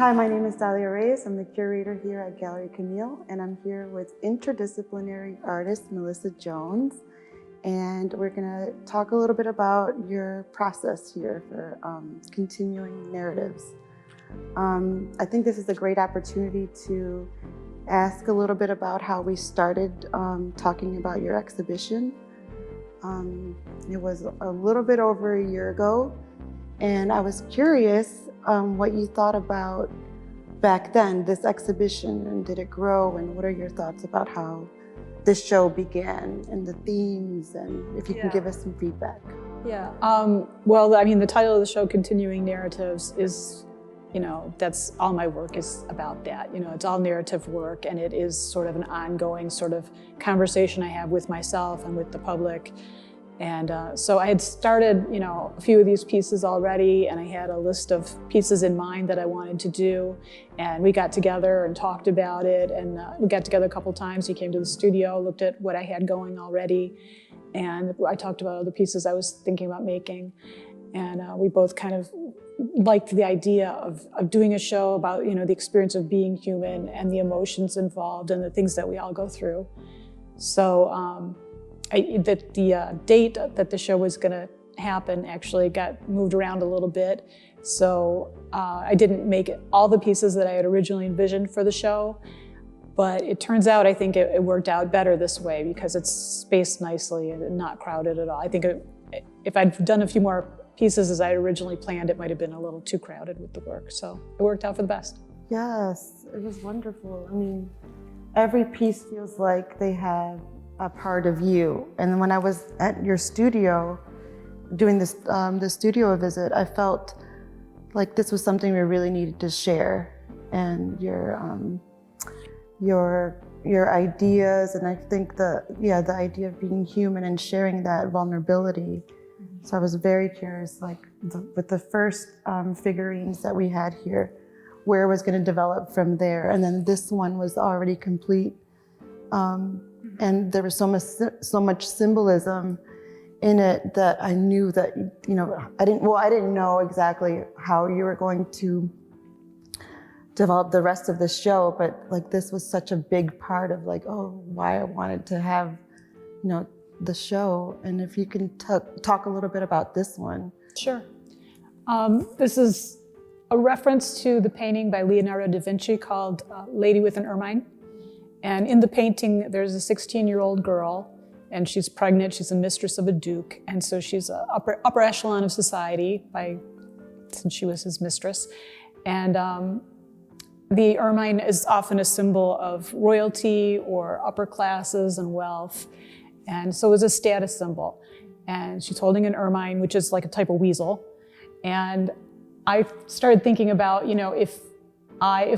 Hi, my name is Dalia Reyes. I'm the curator here at Galerie Camille, and I'm here with interdisciplinary artist Melissa Jones. And we're gonna talk a little bit about your process here for continuing narratives. I think this is a great opportunity to ask a little bit about how we started talking about your exhibition. It was a little bit over a year ago, and I was curious what you thought about back then, this exhibition, and did it grow, and what are your thoughts about how this show began and the themes, and if you can give us some feedback. Yeah, well, I mean, the title of the show, Continuing Narratives, is, that's all my work is about that. It's all narrative work, and it is sort of an ongoing sort of conversation I have with myself and with the public. And so I had started, a few of these pieces already, and I had a list of pieces in mind that I wanted to do. And we got together and talked about it, and we got together a couple times. He came to the studio, looked at what I had going already, and I talked about other pieces I was thinking about making. And we both kind of liked the idea of doing a show about, the experience of being human and the emotions involved and the things that we all go through. So the date that the show was going to happen actually got moved around a little bit. So I didn't make all the pieces that I had originally envisioned for the show, but it turns out I think it worked out better this way because it's spaced nicely and not crowded at all. I think if I'd done a few more pieces as I had originally planned, it might have been a little too crowded with the work. So it worked out for the best. Yes, it was wonderful. I mean, every piece feels like they have a part of you. And when I was at your studio doing this the studio visit, I felt like this was something we really needed to share, and your ideas, and I think the idea of being human and sharing that vulnerability. So I was very curious, with the first figurines that we had here, where it was going to develop from there, and then this one was already complete. And there was so much symbolism in it that I knew that, I didn't know exactly how you were going to develop the rest of the show, but this was such a big part of why I wanted to have, the show. And if you can talk a little bit about this one. Sure. This is a reference to the painting by Leonardo da Vinci called Lady with an Irmine. And in the painting, there's a 16-year-old girl, and she's pregnant. She's a mistress of a duke, and so she's an upper echelon of society since she was his mistress. And the ermine is often a symbol of royalty or upper classes and wealth, and so is a status symbol. And she's holding an ermine, which is like a type of weasel. And I started thinking about, if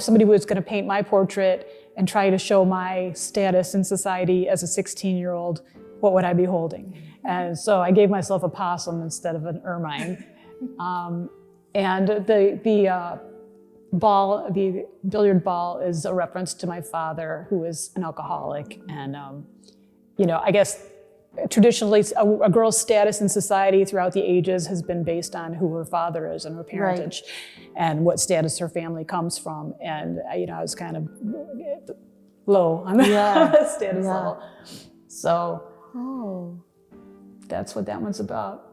somebody was going to paint my portrait and try to show my status in society as a 16-year-old, what would I be holding? And so I gave myself a possum instead of an ermine. And the billiard ball is a reference to my father, who is an alcoholic. And, I guess traditionally a girl's status in society throughout the ages has been based on who her father is and her parentage, and what status her family comes from. And I was kind of low on the status level. So that's what that one's about.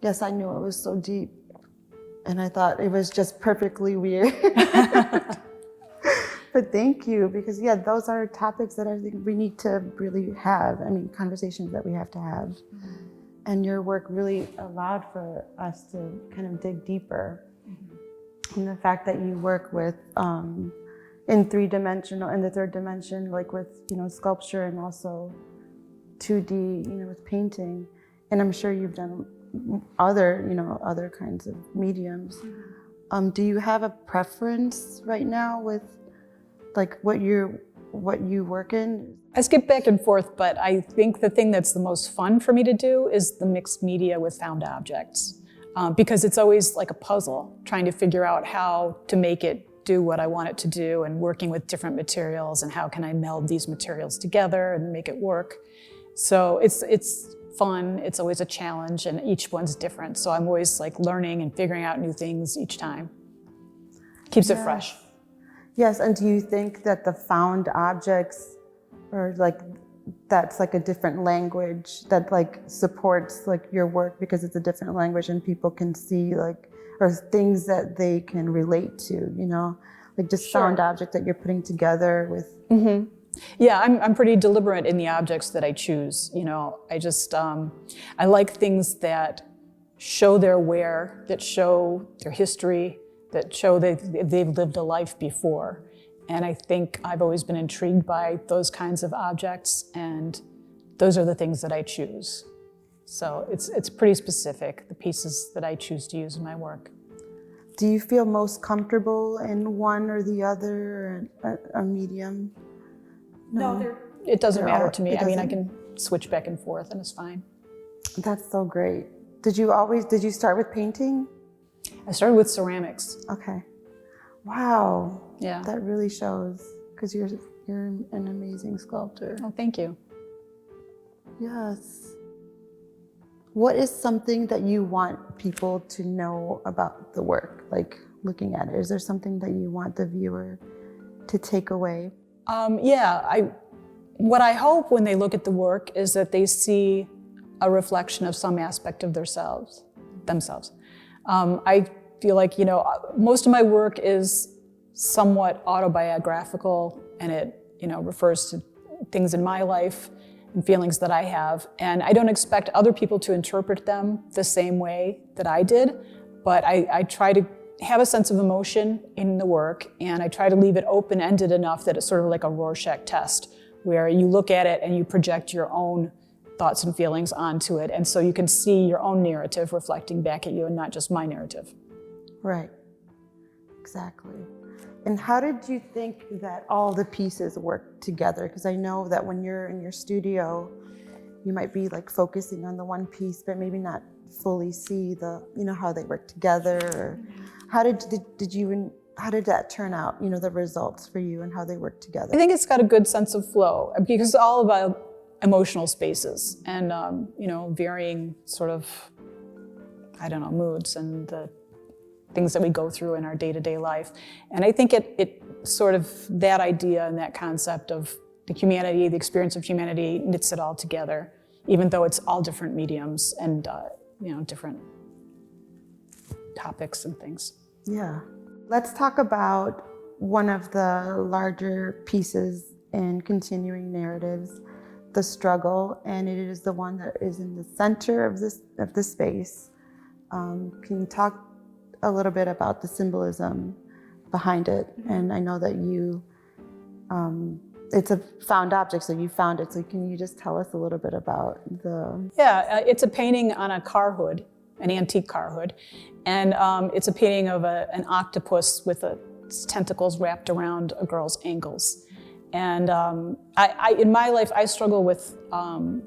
Yes, I knew it was so deep, and I thought it was just perfectly weird. But thank you, because those are topics that I think we need to really have. I mean, conversations that we have to have. Mm-hmm. And your work really allowed for us to kind of dig deeper. Mm-hmm. And the fact that you work with in the third dimension, with sculpture, and also 2D, with painting. And I'm sure you've done other kinds of mediums. Mm-hmm. Do you have a preference right now with what you work in? I skip back and forth, but I think the thing that's the most fun for me to do is the mixed media with found objects, because it's always like a puzzle, trying to figure out how to make it do what I want it to do, and working with different materials, and how can I meld these materials together and make it work. So it's fun, it's always a challenge, and each one's different. So I'm always learning and figuring out new things each time. Keeps it fresh. Yes, and do you think that the found objects, or like that's like a different language that like supports like your work because it's a different language and people can see like, or things that they can relate to, you know, like just found object that you're putting together with. Yeah, I'm pretty deliberate in the objects that I choose. You know, I just, I like things that show their wear, that show their history, that show that they've lived a life before. And I think I've always been intrigued by those kinds of objects, and those are the things that I choose. So it's pretty specific, the pieces that I choose to use in my work. Do you feel most comfortable in one or the other, or a medium? No, it doesn't matter to me. I mean, I doesn't? can switch back and forth and it's fine. That's so great. Did you start with painting? I started with ceramics. Okay. Wow. Yeah. That really shows, because you're an amazing sculptor. Oh, thank you. Yes. What is something that you want people to know about the work, like looking at it? Is there something that you want the viewer to take away? What I hope when they look at the work is that they see a reflection of some aspect of themselves. I feel like, you know, most of my work is somewhat autobiographical, and it, you know, refers to things in my life and feelings that I have. And I don't expect other people to interpret them the same way that I did, but I try to have a sense of emotion in the work, and I try to leave it open-ended enough that it's sort of like a Rorschach test, where you look at it and you project your own thoughts and feelings onto it, and so you can see your own narrative reflecting back at you and not just my narrative. Right. Exactly. And how did you think that all the pieces work together? Because I know that when you're in your studio, you might be like focusing on the one piece, but maybe not fully see the, you know, how they work together. Or how did that turn out? You know, the results for you and how they work together. I think it's got a good sense of flow, because it's all about emotional spaces and you know, varying sort of, I don't know, moods and the things that we go through in our day-to-day life. And I think it sort of, that idea and that concept of the humanity, the experience of humanity, knits it all together, even though it's all different mediums and you know, different topics and things. Yeah. Let's talk about one of the larger pieces in continuing narratives, the struggle, and it is the one that is in the center of the space. Can you talk a little bit about the symbolism behind it? And I know that you, it's a found object, so you found it. So can you just tell us a little bit about the... Yeah, it's a painting on a car hood, an antique car hood. And it's a painting of an octopus with its tentacles wrapped around a girl's ankles. And in my life, I struggle with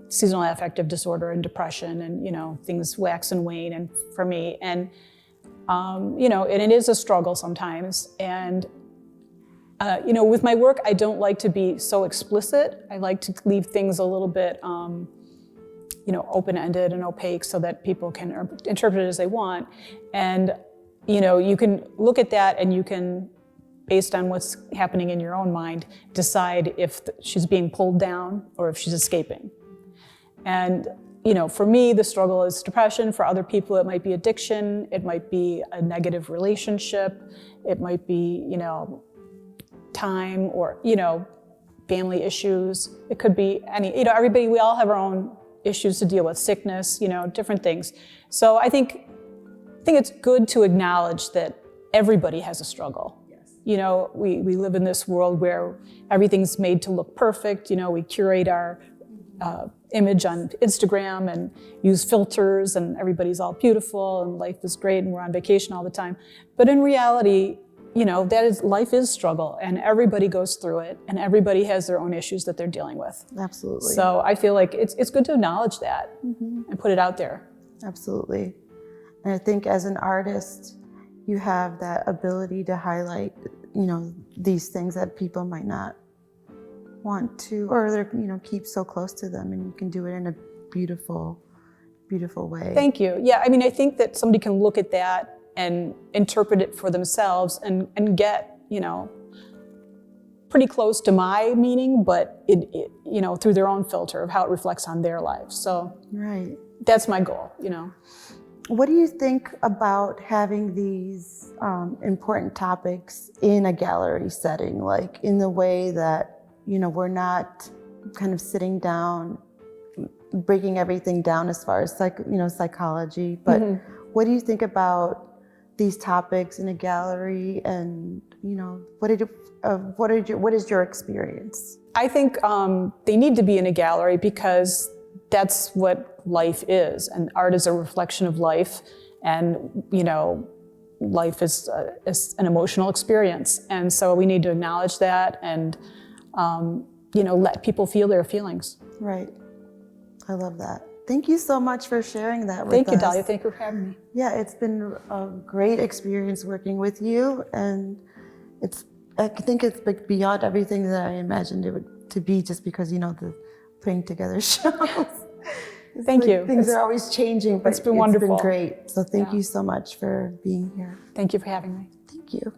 seasonal affective disorder and depression, and, you know, things wax and wane, and for me. And you know, and it is a struggle sometimes. And, you know, with my work, I don't like to be so explicit. I like to leave things a little bit, you know, open-ended and opaque so that people can interpret it as they want. And, you know, you can look at that and you can, based on what's happening in your own mind, decide if she's being pulled down or if she's escaping. And, you know, for me, the struggle is depression. For other people, it might be addiction. It might be a negative relationship. It might be, you know, time, or, you know, family issues. It could be any, you know, everybody, we all have our own issues to deal with, sickness, you know, different things. So I think it's good to acknowledge that everybody has a struggle. Yes. You know, we live in this world where everything's made to look perfect. You know, we curate our image on Instagram and use filters, and everybody's all beautiful and life is great and we're on vacation all the time. But in reality, you know, life is struggle, and everybody goes through it, and everybody has their own issues that they're dealing with. Absolutely. So I feel like it's good to acknowledge that and put it out there. Absolutely. And I think as an artist, you have that ability to highlight, you know, these things that people might not want to, or they're, you know, keep so close to them, and you can do it in a beautiful, beautiful way. Thank you. Yeah, I mean, I think that somebody can look at that and interpret it for themselves and get, pretty close to my meaning, but it through their own filter of how it reflects on their lives. So right. That's my goal, What do you think about having these important topics in a gallery setting, like in the way that, we're not kind of sitting down, breaking everything down as far as psychology, but what do you think about these topics in a gallery, and what is your experience? I think they need to be in a gallery because that's what life is, and art is a reflection of life, and life is an emotional experience, and so we need to acknowledge that and let people feel their feelings. Right. I love that. Thank you so much for sharing that with us. Thank you, Dalia. Thank you for having me. Yeah, it's been a great experience working with you, and I think it's beyond everything that I imagined it would to be, just because the putting together shows. Thank you. Things are always changing, but it's been wonderful. It's been great. So thank you so much for being here. Thank you for having me. Thank you.